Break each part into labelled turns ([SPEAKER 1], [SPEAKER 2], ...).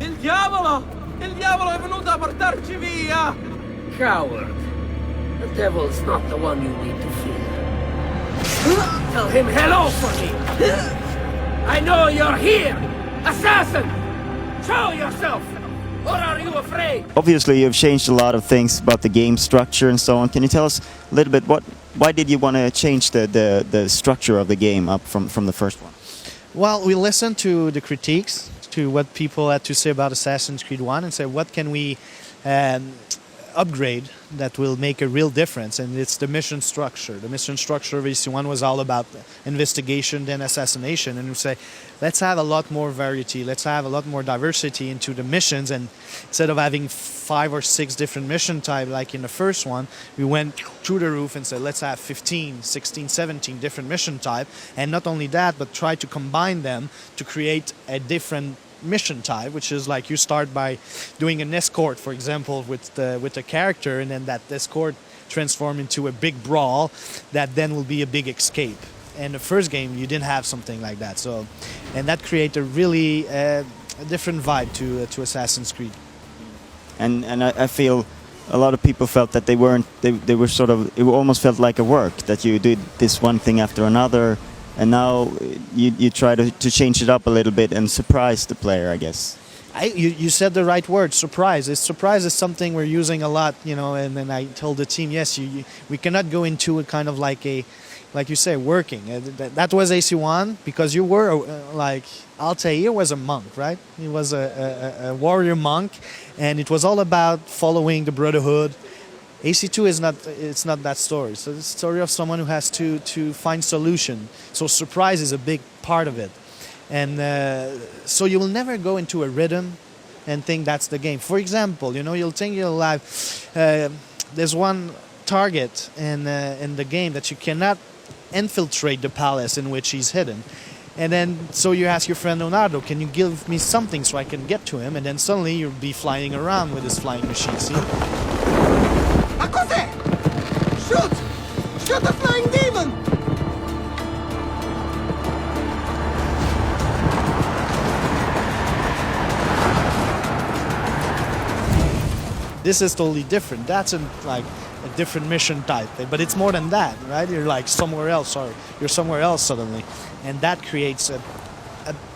[SPEAKER 1] Il diavolo! Il diavolo è venuto a portarci via!
[SPEAKER 2] Coward. The devil's not the one you need to fear. Tell him hello for me! I know you're here! Assassin! Show yourself! Or are you afraid?
[SPEAKER 3] Obviously, you've changed a lot of things about the game structure and so on. Can you tell us a little bit why did you want to change the structure of the game up from the first one?
[SPEAKER 4] Well, we listened to the critiques, to what people had to say about Assassin's Creed 1 and said, what can we upgrade that will make a real difference? And it's the mission structure. The mission structure of AC1 was all about investigation, then assassination. And we say, let's have a lot more variety. Let's have a lot more diversity into the missions. And instead of having 5 or 6 different mission types like in the first one, we went through the roof and said, let's have 15, 16, 17 different mission type. And not only that, but try to combine them to create a different mission type, which is like you start by doing an escort, for example, with the character, and then that escort transform into a big brawl that then will be a big escape. And the first game you didn't have something like that, so and that created a really a different vibe to Assassin's Creed.
[SPEAKER 3] And I feel a lot of people felt that they were sort of, it almost felt like a work, that you did this one thing after another. And now you try to change it up a little bit and surprise the player, I guess.
[SPEAKER 4] You said the right word, surprise. Surprise is something we're using a lot, you know. And then I told the team, yes, we cannot go into a kind of like you say, working. That was AC1 because you were like Altair was a monk, right? He was a warrior monk, and it was all about following the Brotherhood. AC2 is not, it's not that story. So it's the story of someone who has to find solution. So surprise is a big part of it. And so you will never go into a rhythm and think that's the game. For example, you know, you'll think you'll have, there's one target in the game that you cannot infiltrate the palace in which he's hidden. And then, so you ask your friend Leonardo, can you give me something so I can get to him? And then suddenly you'll be flying around with this flying machine, see?
[SPEAKER 1] Ma cos'è? Shoot! Shoot the flying demon!
[SPEAKER 4] This is totally different. That's like a different mission type, but it's more than that, right? You're like somewhere else, sorry. You're somewhere else suddenly. And that creates a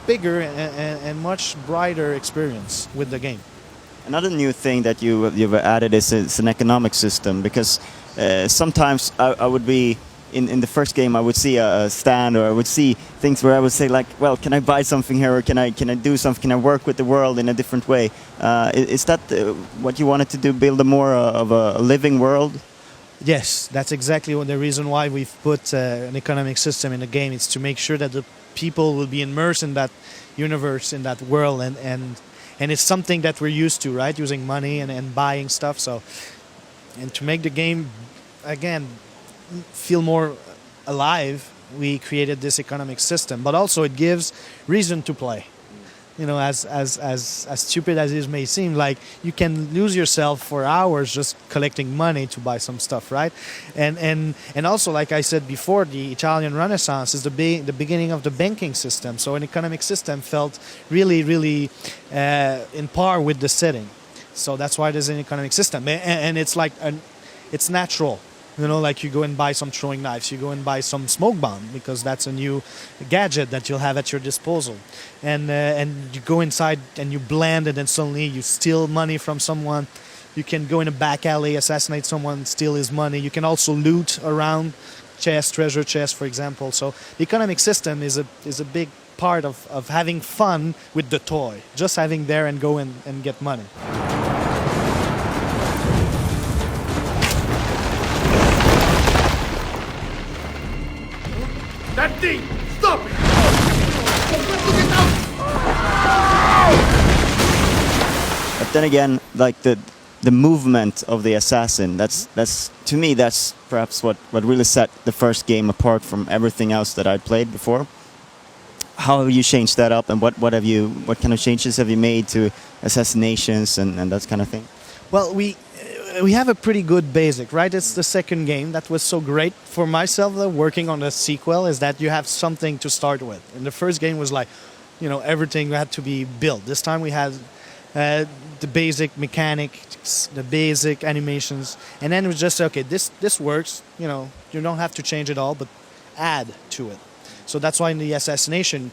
[SPEAKER 4] bigger and much brighter experience with the game.
[SPEAKER 3] Another new thing that you've added is an economic system, because sometimes I would be in the first game, I would see a stand, or I would see things where I would say like, well, can I buy something here, or can I do something, can I work with the world in a different way? Is that what you wanted to do, build a more of a living world?
[SPEAKER 4] Yes, that's exactly the reason why we've put an economic system in the game. It's to make sure that the people will be immersed in that universe, in that world, and it's something that we're used to, right? Using money and buying stuff. So, and to make the game, again, feel more alive, we created this economic system. But also it gives reason to play. You know, as stupid as it may seem, like you can lose yourself for hours just collecting money to buy some stuff, right? And also, like I said before, the Italian Renaissance is the beginning of the banking system. So an economic system felt really, really in par with the setting. So that's why there's an economic system, and it's like it's natural. You know, like you go and buy some throwing knives, you go and buy some smoke bomb because that's a new gadget that you'll have at your disposal. And you go inside and you blend it, and suddenly you steal money from someone. You can go in a back alley, assassinate someone, steal his money. You can also loot around chests, treasure chests, for example. So the economic system is a big part of having fun with the toy, just having there and go and get money.
[SPEAKER 1] That thing! Stop it!
[SPEAKER 3] But then again, like the movement of the assassin, that's to me, that's perhaps what really set the first game apart from everything else that I'd played before. How have you changed that up, and what kind of changes have you made to assassinations and that kind of thing?
[SPEAKER 4] Well, we have a pretty good basic, right? It's the second game that was so great for myself, though, working on the sequel, is that you have something to start with. And the first game was like, you know, everything had to be built. This time we had the basic mechanics, the basic animations, and then it was just okay. This works. You know, you don't have to change it all, but add to it. So that's why in the assassination,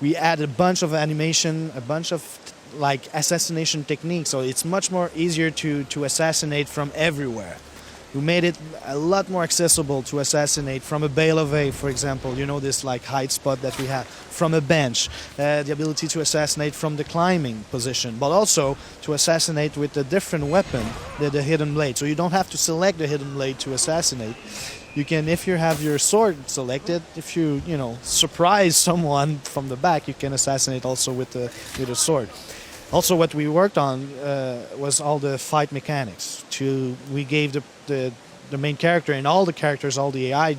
[SPEAKER 4] we added a bunch of animation, a bunch of like assassination techniques. So it's much more easier to assassinate from everywhere. We made it a lot more accessible to assassinate from a bale of hay, for example. You know, this like hide spot that we have from a bench, the ability to assassinate from the climbing position, but also to assassinate with a different weapon, the hidden blade. So you don't have to select the hidden blade to assassinate. You can, if you have your sword selected, if you surprise someone from the back, you can assassinate also with a sword. Also, what we worked on was all the fight mechanics. We gave the main character and all the characters, all the AI,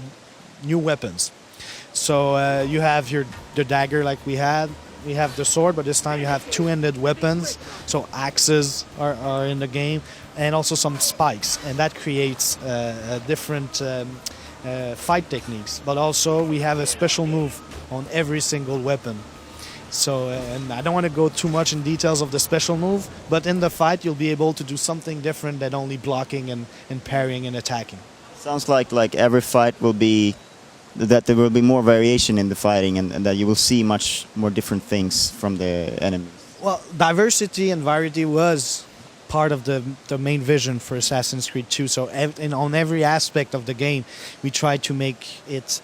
[SPEAKER 4] new weapons. So you have the dagger like we had. We have the sword, but this time you have two-handed weapons. So axes are in the game, and also some spikes, and that creates different fight techniques. But also we have a special move on every single weapon. So, and I don't want to go too much in details of the special move, but in the fight you'll be able to do something different than only blocking and parrying and attacking.
[SPEAKER 3] Sounds like every fight will be, that there will be more variation in the fighting, and that you will see much more different things from the enemies.
[SPEAKER 4] Well, diversity and variety was part of the main vision for Assassin's Creed 2. So on every aspect of the game, we tried to make it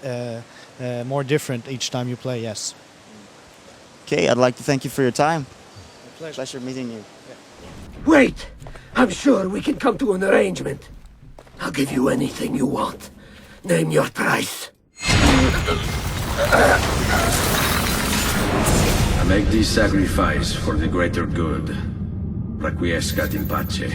[SPEAKER 4] more different each time you play, yes.
[SPEAKER 3] Okay, I'd like to thank you for your time.
[SPEAKER 4] Pleasure.
[SPEAKER 3] Pleasure meeting you.
[SPEAKER 2] Wait! I'm sure we can come to an arrangement. I'll give you anything you want. Name your price.
[SPEAKER 5] I make this sacrifice for the greater good. Requiescat in pace.